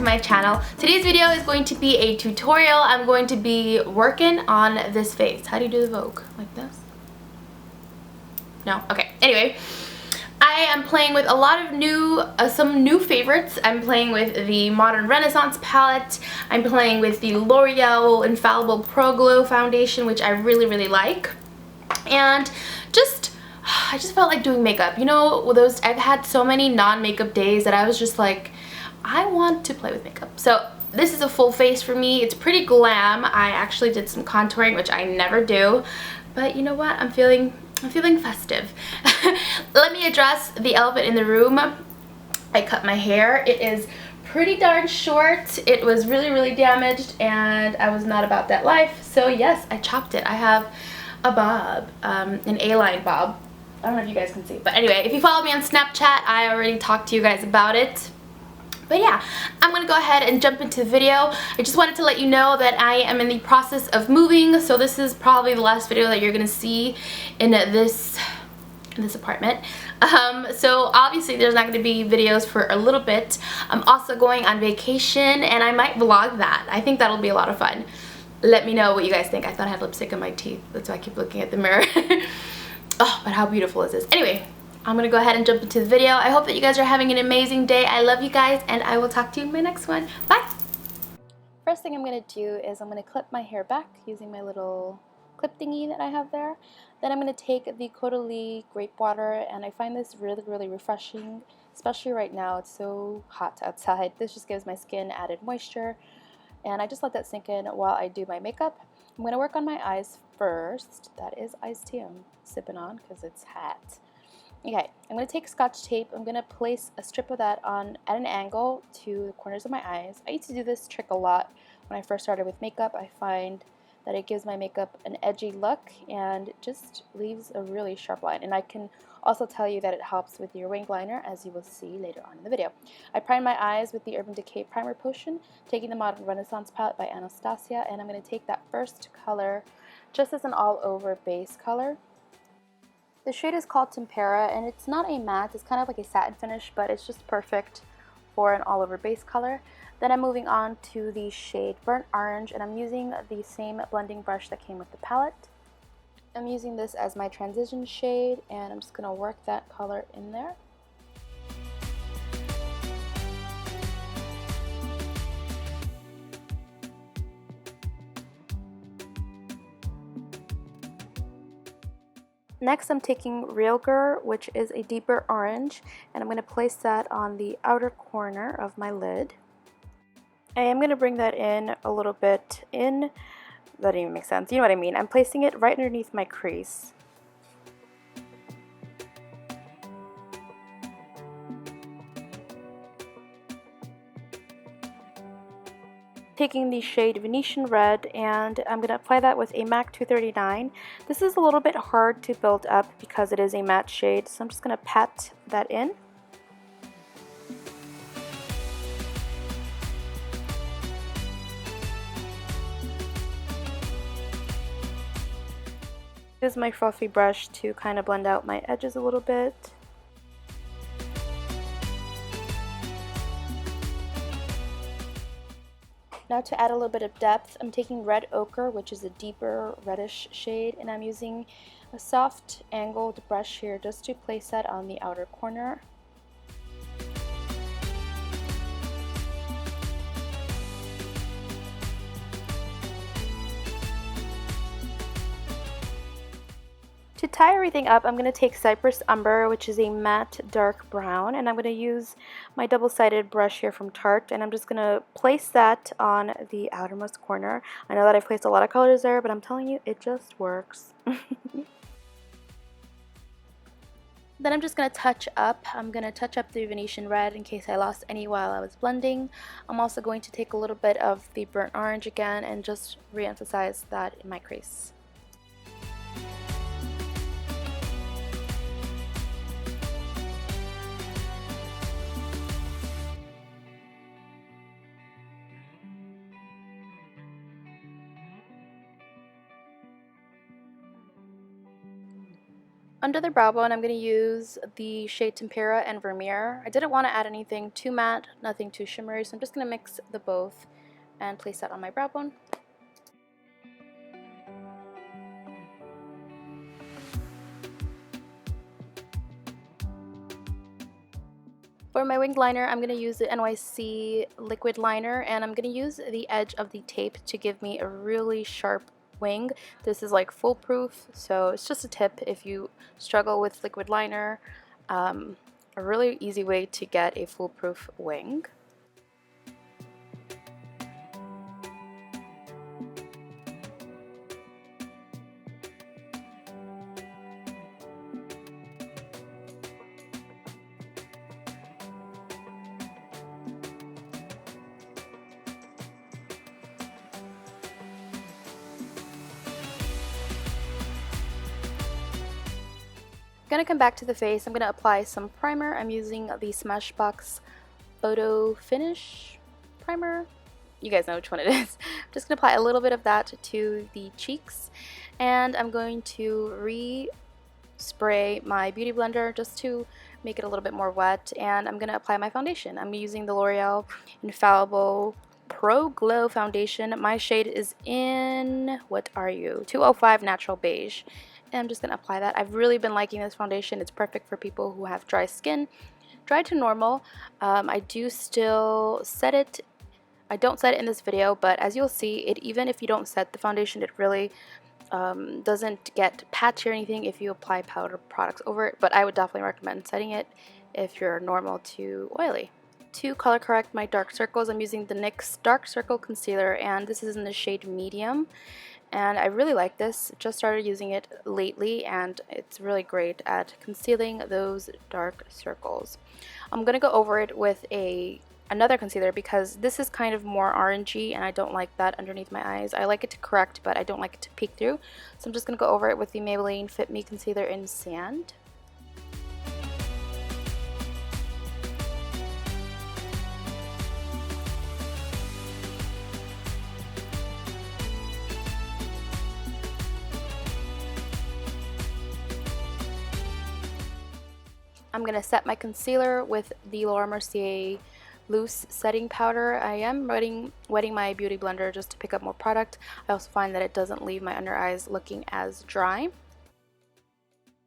my channel. Today's video is going to be a tutorial. I'm going to be working on this face. How do you do the Vogue? Like this? No? Okay. Anyway, I am playing with a lot of some new favorites. I'm playing with the Modern Renaissance palette. I'm playing with the L'Oreal Infallible Pro Glow foundation, which I really like. And I just felt like doing makeup. You know, I've had so many non-makeup days that I was just like, I want to play with makeup. So this is a full face for me. It's pretty glam. I actually did some contouring, which I never do. But you know what? I'm feeling festive. Let me address the elephant in the room. I cut my hair. It is pretty darn short. It was really damaged and I was not about that life. So yes, I chopped it. I have a bob, an A-line bob. I don't know if you guys can see, but anyway, if you follow me on Snapchat, I already talked to you guys about it. But yeah, I'm gonna go ahead and jump into the video. I just wanted to let you know that I am in the process of moving, so this is probably the last video that you're gonna see in this apartment. So obviously there's not going to be videos for a little bit. I'm also going on vacation and I might vlog that. I think that'll be a lot of fun. Let me know what you guys think. I thought I had lipstick on my teeth. That's why I keep looking at the mirror. Oh, but how beautiful is this? Anyway, I'm going to go ahead and jump into the video. I hope that you guys are having an amazing day. I love you guys and I will talk to you in my next one. Bye! First thing I'm going to do is I'm going to clip my hair back using my little clip thingy that I have there. Then I'm going to take the Caudalie grape water, and I find this really refreshing, especially right now. It's so hot outside. This just gives my skin added moisture, and I just let that sink in while I do my makeup. I'm going to work on my eyes first. That is iced tea I'm sipping on because it's hot. Okay, I'm going to take Scotch tape. I'm going to place a strip of that on at an angle to the corners of my eyes. I used to do this trick a lot when I first started with makeup. I find that it gives my makeup an edgy look and just leaves a really sharp line. And I can also tell you that it helps with your wing liner, as you will see later on in the video. I prime my eyes with the Urban Decay Primer Potion, taking the Modern Renaissance palette by Anastasia, and I'm going to take that first color just as an all-over base color. The shade is called Tempera, and it's not a matte, it's kind of like a satin finish, but it's just perfect for an all-over base color. Then I'm moving on to the shade Burnt Orange, and I'm using the same blending brush that came with the palette. I'm using this as my transition shade, and I'm just going to work that color in there. Next, I'm taking Realgar, which is a deeper orange, and I'm going to place that on the outer corner of my lid. I am going to bring that in a little bit in, that didn't even make sense, you know what I mean. I'm placing it right underneath my crease. Taking the shade Venetian Red, and I'm going to apply that with a MAC 239. This is a little bit hard to build up because it is a matte shade, so I'm just going to pat that in. Use my fluffy brush to kind of blend out my edges a little bit. Now to add a little bit of depth, I'm taking Red Ochre, which is a deeper reddish shade, and I'm using a soft angled brush here just to place that on the outer corner. To tie everything up, I'm going to take Cypress Umber, which is a matte dark brown, and I'm going to use my double-sided brush here from Tarte, and I'm just going to place that on the outermost corner. I know that I've placed a lot of colors there, but I'm telling you, it just works. Then I'm just going to touch up. I'm going to touch up the Venetian Red in case I lost any while I was blending. I'm also going to take a little bit of the Burnt Orange again and just re-emphasize that in my crease. Under the brow bone, I'm going to use the shade Tempera and Vermeer. I didn't want to add anything too matte, nothing too shimmery, so I'm just going to mix the both and place that on my brow bone. For my winged liner, I'm going to use the NYC liquid liner, and I'm going to use the edge of the tape to give me a really sharp wing. This is like foolproof, so it's just a tip if you struggle with liquid liner. A really easy way to get a foolproof wing. I'm going to come back to the face. I'm going to apply some primer. I'm using the Smashbox Photo Finish primer. You guys know which one it is. I'm just going to apply a little bit of that to the cheeks, and I'm going to re-spray my beauty blender just to make it a little bit more wet, and I'm going to apply my foundation. I'm using the L'Oreal Infallible Pro Glow Foundation. My shade is in, what are you? 205 Natural Beige. And I'm just going to apply that. I've really been liking this foundation. It's perfect for people who have dry skin. Dry to normal. I do still set it. I don't set it in this video, but as you'll see, even if you don't set the foundation, it really doesn't get patchy or anything if you apply powder products over it. But I would definitely recommend setting it if you're normal to oily. To color correct my dark circles, I'm using the NYX Dark Circle Concealer, and this is in the shade Medium. And I really like this. Just started using it lately, and it's really great at concealing those dark circles. I'm going to go over it with another concealer because this is kind of more orangey, and I don't like that underneath my eyes. I like it to correct, but I don't like it to peek through. So I'm just going to go over it with the Maybelline Fit Me Concealer in Sand. I'm going to set my concealer with the Laura Mercier loose setting powder. I am wetting my beauty blender just to pick up more product. I also find that it doesn't leave my under eyes looking as dry.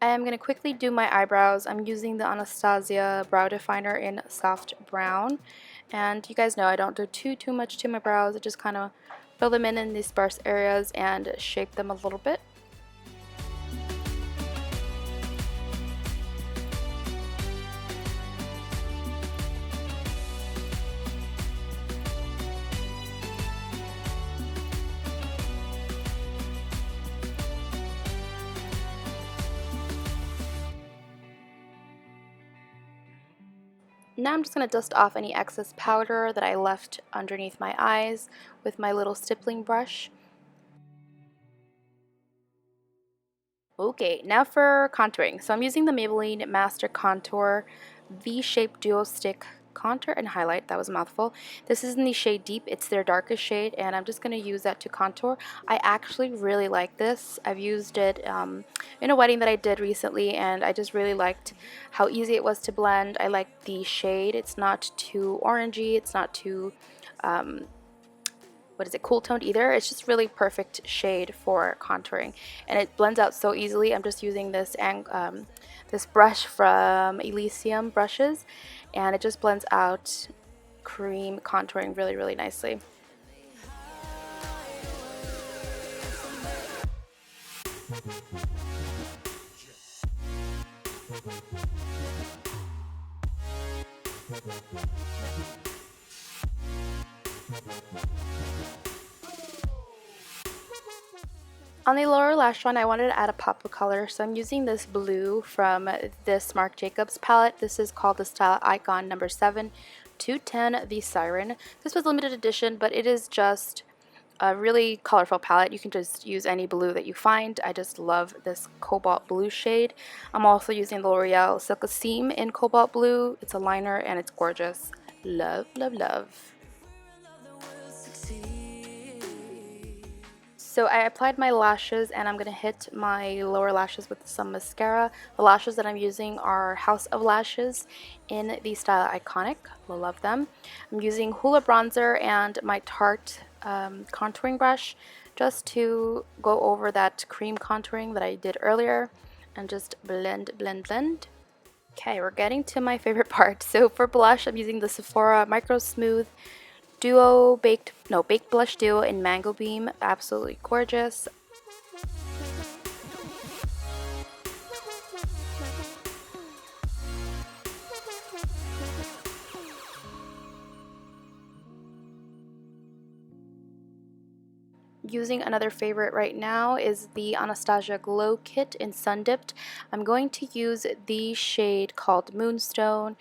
I am going to quickly do my eyebrows. I'm using the Anastasia Brow Definer in Soft Brown. And you guys know I don't do too much to my brows. I just kind of fill them in these sparse areas and shape them a little bit. Now I'm just going to dust off any excess powder that I left underneath my eyes with my little stippling brush. Okay, now for contouring. So I'm using the Maybelline Master Contour V-Shape Duo Stick Contour and Highlight. That was a mouthful. This is in the shade Deep. It's their darkest shade, and I'm just going to use that to contour. I actually really like this. I've used it in a wedding that I did recently, and I just really liked how easy it was to blend. I like the shade. It's not too orangey. It's not too cool toned either. It's just really perfect shade for contouring, and it blends out so easily. I'm just using this this brush from Elysium brushes, and it just blends out cream contouring really nicely. On the lower lash line, I wanted to add a pop of color, so I'm using this blue from this Marc Jacobs palette. This is called the Style Icon number 7 210, the Siren. This was limited edition, but it is just a really colorful palette. You can just use any blue that you find. I just love this cobalt blue shade. I'm also using the L'Oreal Silk Seam in cobalt blue. It's a liner and it's gorgeous. Love. So I applied my lashes and I'm going to hit my lower lashes with some mascara. The lashes that I'm using are House of Lashes in the style Iconic. Love them. I'm using Hoola bronzer and my Tarte contouring brush just to go over that cream contouring that I did earlier and just blend, blend, blend. Okay, we're getting to my favorite part. So for blush, I'm using the Sephora Micro Smooth Baked Blush Duo in Mango Beam. Absolutely gorgeous. Using another favorite right now is the Anastasia Glow Kit in Sun Dipped. I'm going to use the shade called Moonstone.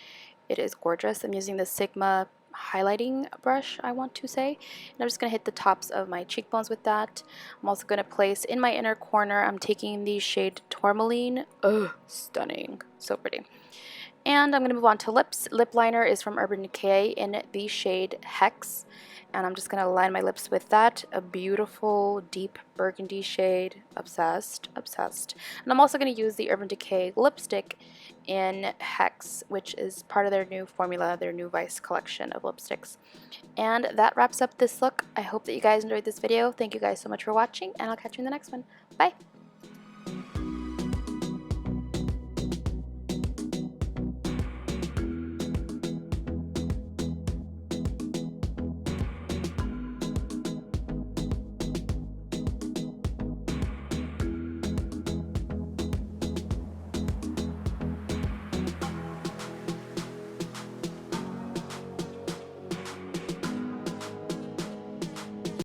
It is gorgeous. I'm using the Sigma highlighting brush, I want to say. And I'm just going to hit the tops of my cheekbones with that. I'm also going to place in my inner corner, I'm taking the shade Tourmaline. Ugh, stunning. So pretty. And I'm going to move on to lips. Lip liner is from Urban Decay in the shade Hex. And I'm just going to line my lips with that. A beautiful deep burgundy shade. Obsessed, obsessed. And I'm also going to use the Urban Decay lipstick in Hex, which is part of their new formula, their new Vice collection of lipsticks. And that wraps up this look. I hope that you guys enjoyed this video. Thank you guys so much for watching, and I'll catch you in the next one. Bye!